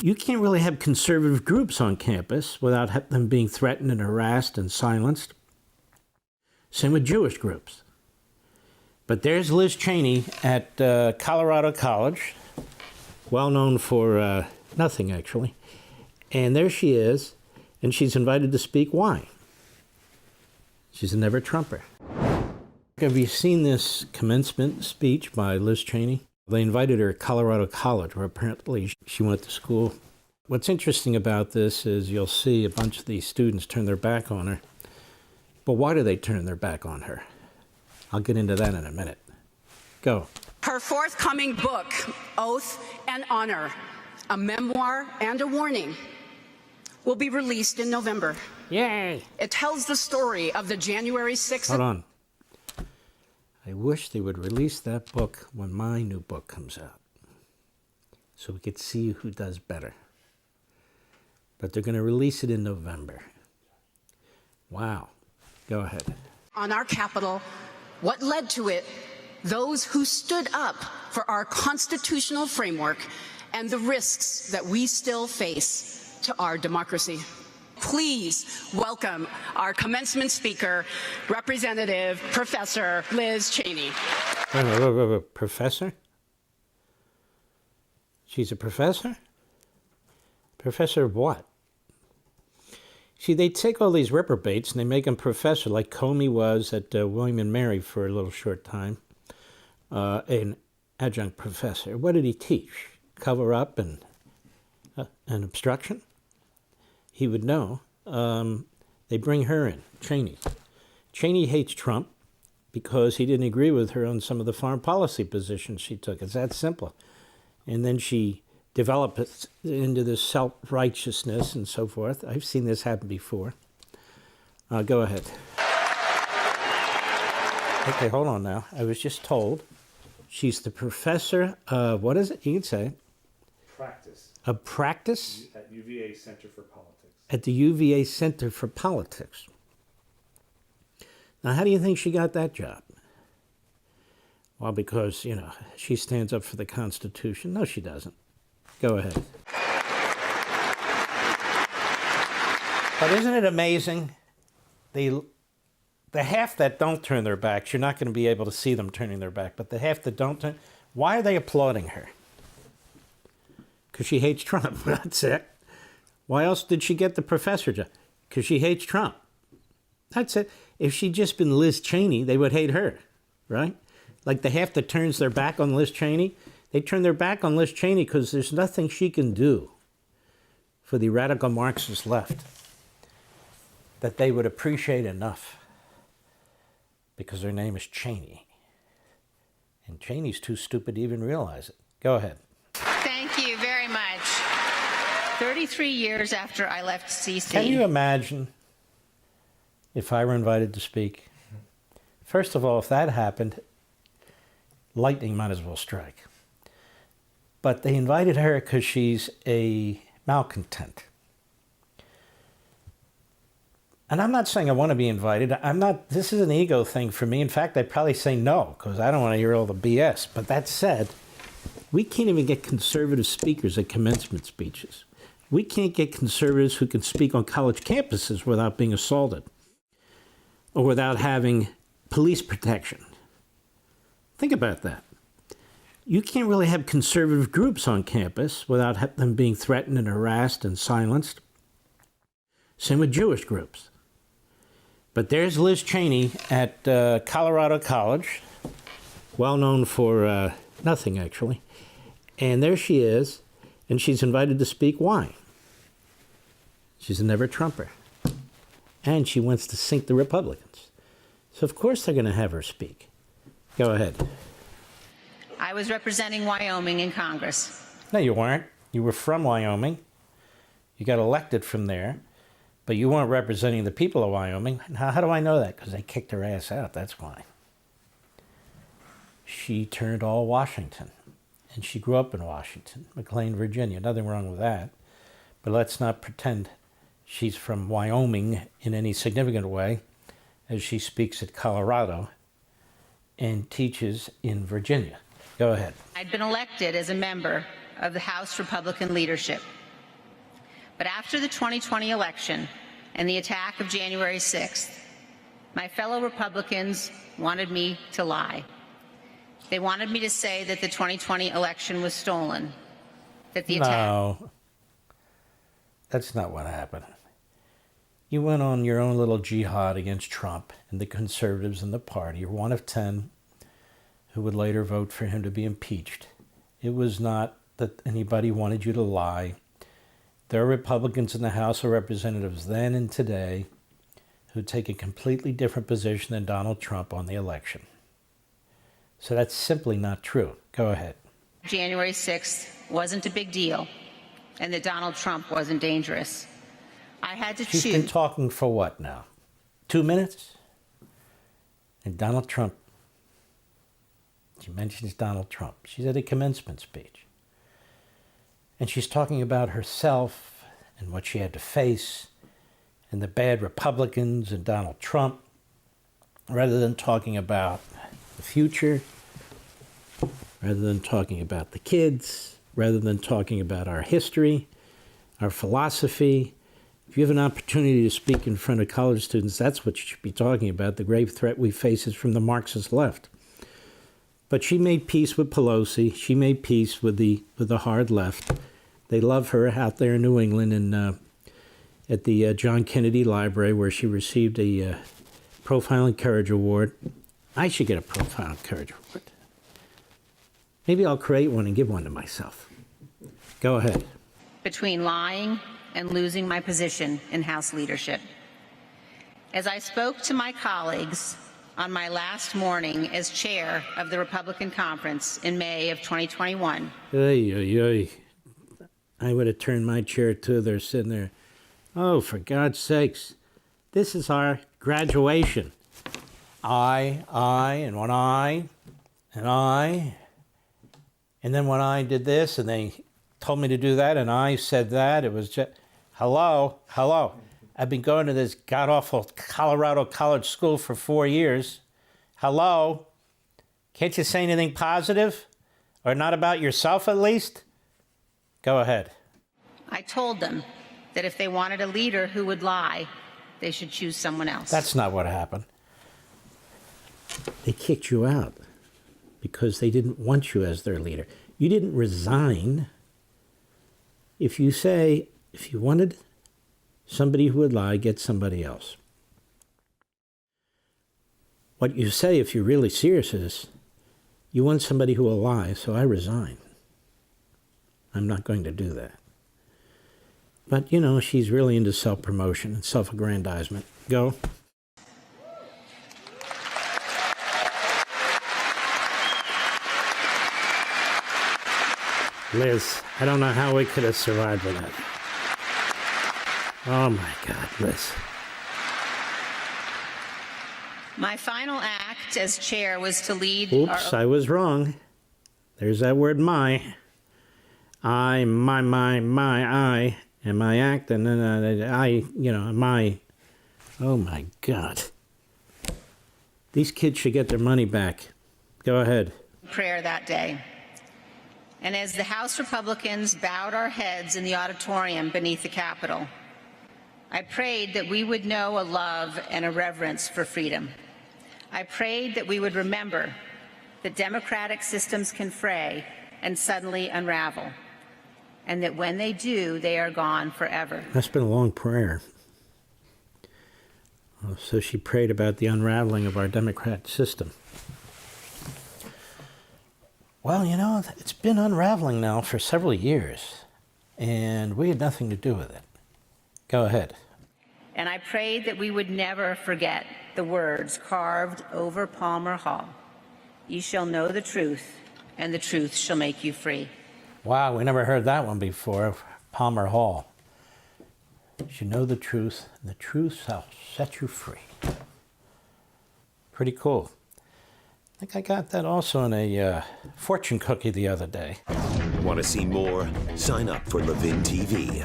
You can't really have conservative groups on campus without them being threatened and harassed and silenced. Same with Jewish groups. But there's Liz Cheney at Colorado College, well known for nothing, actually. And there she is, and she's invited to speak. Why? She's a never-Trumper. Have you seen this commencement speech by Liz Cheney? They invited her to Colorado College, where apparently she went to school. What's interesting about this is you'll see a bunch of these students turn their back on her. But why do they turn their back on her? I'll get into that in a minute. Go. Her forthcoming book, Oath and Honor, a memoir and a warning, will be released in November. Yay! It tells the story of the January 6th... Hold on. I wish they would release that book when my new book comes out, so we could see who does better. But they're going to release it in November. Wow. Go ahead. On our Capitol, what led to it, those who stood up for our constitutional framework and the risks that we still face to our democracy. Please welcome our commencement speaker, Representative Professor Liz Cheney. Professor? She's a professor? Professor of what? See, they take all these reprobates and they make them professor, like Comey was at William and Mary for a little short time, an adjunct professor. What did he teach? Cover up and obstruction? He would know. They bring her in, Cheney. Cheney hates Trump because he didn't agree with her on some of the foreign policy positions she took. It's that simple. And then she develops into this self-righteousness and so forth. I've seen this happen before. Go ahead. Okay, hold on now. I was just told she's the professor of, what is it? You can say it. Practice. Of practice? At UVA Center for Politics. At the UVA Center for Politics. Now, how do you think she got that job? Well, because, you know, she stands up for the Constitution. No, she doesn't. Go ahead. But isn't it amazing? The half that don't turn their backs, you're not going to be able to see them turning their back, but the half that don't turn, why are they applauding her? Because she hates Trump. That's it. Why else did she get the professor job? Because she hates Trump. That's it. If she'd just been Liz Cheney, they would hate her, right? Like the half that turns their back on Liz Cheney, they turn their back on Liz Cheney because there's nothing she can do for the radical Marxist left that they would appreciate enough because her name is Cheney. And Cheney's too stupid to even realize it. Go ahead. Thank you very much. 33 years after I left CC. Can you imagine if I were invited to speak? First of all, if that happened, lightning might as well strike. But they invited her because she's a malcontent. And I'm not saying I want to be invited. This is an ego thing for me. In fact, I'd probably say no, because I don't want to hear all the BS. But that said, we can't even get conservative speakers at commencement speeches. We can't get conservatives who can speak on college campuses without being assaulted or without having police protection. Think about that. You can't really have conservative groups on campus without them being threatened and harassed and silenced. Same with Jewish groups. But there's Liz Cheney at Colorado College, well known for nothing, actually. And there she is, and she's invited to speak. Why? She's a never-Trumper. And she wants to sink the Republicans. So of course they're going to have her speak. Go ahead. I was representing Wyoming in Congress. No, you weren't. You were from Wyoming. You got elected from there. But you weren't representing the people of Wyoming. Now, how do I know that? Because they kicked her ass out, that's why. She turned all Washington. And she grew up in Washington, McLean, Virginia. Nothing wrong with that. But let's not pretend she's from Wyoming in any significant way, as she speaks at Colorado and teaches in Virginia. Go ahead. I'd been elected as a member of the House Republican leadership. But after the 2020 election and the attack of January 6th, my fellow Republicans wanted me to lie. They wanted me to say that the 2020 election was stolen, that the attack... No, that's not what happened. You went on your own little jihad against Trump and the conservatives in the party. You're one of 10 who would later vote for him to be impeached. It was not that anybody wanted you to lie. There are Republicans in the House of Representatives then and today who take a completely different position than Donald Trump on the election. So that's simply not true. Go ahead. January 6th wasn't a big deal and that Donald Trump wasn't dangerous. I had to choose. She's been talking for what now? 2 minutes? And Donald Trump. She mentions Donald Trump. She's at a commencement speech. And she's talking about herself and what she had to face and the bad Republicans and Donald Trump, rather than talking about the future, rather than talking about the kids, rather than talking about our history, our philosophy. If you have an opportunity to speak in front of college students, that's what you should be talking about. The grave threat we face is from the Marxist left. But she made peace with Pelosi. She made peace with the hard left. They love her out there in New England and at the John Kennedy Library, where she received a Profile in Courage Award. I should get a Profile in Courage Award. Maybe I'll create one and give one to myself. Go ahead. Between lying and losing my position in House leadership. As I spoke to my colleagues on my last morning as chair of the Republican Conference in May of 2021. I would have turned my chair too. They're sitting there. Oh, for God's sakes. This is our graduation. And when I. And then when I did this and they told me to do that and I said that, it was just, hello. I've been going to this god-awful Colorado college school for 4 years. Hello? Can't you say anything positive? Or not about yourself at least? Go ahead. I told them that if they wanted a leader who would lie, they should choose someone else. That's not what happened. They kicked you out because they didn't want you as their leader. You didn't resign. If you wanted somebody who would lie, get somebody else. What you say, if you're really serious, is you want somebody who will lie, so I resign. I'm not going to do that. But, you know, she's really into self-promotion and self-aggrandizement. Go. Liz, I don't know how we could have survived with that. Oh, my God, Liz. My final act as chair was to lead... Oops, I was wrong. There's that word, my. I, and my act, and then my. Oh, my God. These kids should get their money back. Go ahead. Prayer that day. And as the House Republicans bowed our heads in the auditorium beneath the Capitol, I prayed that we would know a love and a reverence for freedom. I prayed that we would remember that democratic systems can fray and suddenly unravel, and that when they do, they are gone forever. That's been a long prayer. So she prayed about the unraveling of our democratic system. Well, you know, it's been unraveling now for several years, and we had nothing to do with it. Go ahead. And I prayed that we would never forget the words carved over Palmer Hall. You shall know the truth, and the truth shall make you free. Wow, we never heard that one before, Palmer Hall. You should know the truth, and the truth shall set you free. Pretty cool. I think I got that also in a fortune cookie the other day. Want to see more? Sign up for Levin TV.